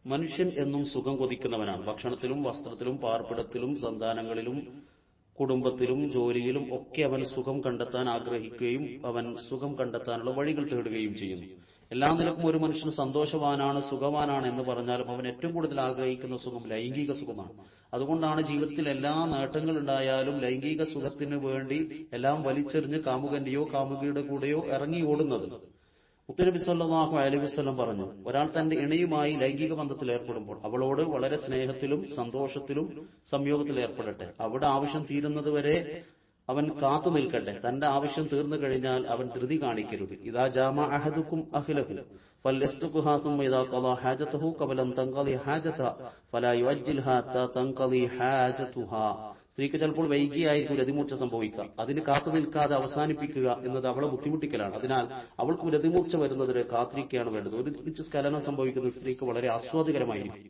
മനുഷ്യൻ എന്നും സുഖം കൊതിക്കുന്നവനാണ്. ഭക്ഷണത്തിലും വസ്ത്രത്തിലും പാർപ്പിടത്തിലും സന്താനങ്ങളിലും കുടുംബത്തിലും ജോലിയിലും ഒക്കെ അവൻ സുഖം കണ്ടെത്താൻ ആഗ്രഹിക്കുകയും അവൻ സുഖം കണ്ടെത്താനുള്ള വഴികൾ തേടുകയും ചെയ്യുന്നു. എല്ലാ നിലക്കും ഒരു മനുഷ്യൻ സന്തോഷവാനാണ്, സുഖവാനാണ് എന്ന് പറഞ്ഞാലും അവൻ ഏറ്റവും കൂടുതൽ ആഗ്രഹിക്കുന്ന സുഖം ലൈംഗിക സുഖമാണ്. അതുകൊണ്ടാണ് ജീവിതത്തിൽ എല്ലാ നേട്ടങ്ങൾ ഉണ്ടായാലും ലൈംഗിക സുഖത്തിന് വേണ്ടി എല്ലാം വലിച്ചെറിഞ്ഞ് കാമുകന്റെയോ കാമുകിയുടെ കൂടെയോ ഇറങ്ങി ഓടുന്നത്. മുത്തുനബി സല്ലല്ലാഹു അലൈഹി വസല്ലം പറഞ്ഞു, ഒരാൾ തന്റെ ഇണയുമായി ലൈംഗിക ബന്ധത്തിൽ ഏർപ്പെടുമ്പോൾ അവളോട് വളരെ സ്നേഹത്തിലും സന്തോഷത്തിലും സംയോഗത്തിൽ ഏർപ്പെടട്ടെ. അവിടെ ആവശ്യം തീരുന്നതുവരെ അവൻ കാത്തു നിൽക്കട്ടെ. തന്റെ ആവശ്യം തീർന്നു കഴിഞ്ഞാൽ അവൻ ധൃതി കാണിക്കരുത്. ഇദാ ജാമഅ അഹദുക്കും അഹ്ലഹു ഫൽയസ്തുഖ്ഹാ സുമ്മ ഇദാ ഖളാ ഹാജതഹു ഖബല അൻ തൻഖളി ഹാജതഹ ഫലാ യുഅജ്ജിൽഹാ ഹത്താ തൻഖളി ഹാജതുഹാ. സ്ത്രീക്ക് ചിലപ്പോൾ വൈകിയായിരിക്കും രതിമൂർച്ച സംഭവിക്കുക. അതിന് കാത്തു നിൽക്കാതെ അവസാനിപ്പിക്കുക എന്നത് അവളെ ബുദ്ധിമുട്ടിക്കലാണ്. അതിനാൽ അവൾക്ക് രതിമൂർച്ച വരുന്നതിന് കാത്തിരിക്കുകയാണ് വേണ്ടത്. ഒരു സ്ഖലനം സംഭവിക്കുന്നത് സ്ത്രീക്ക് വളരെ ആസ്വാദികരമായിരിക്കും.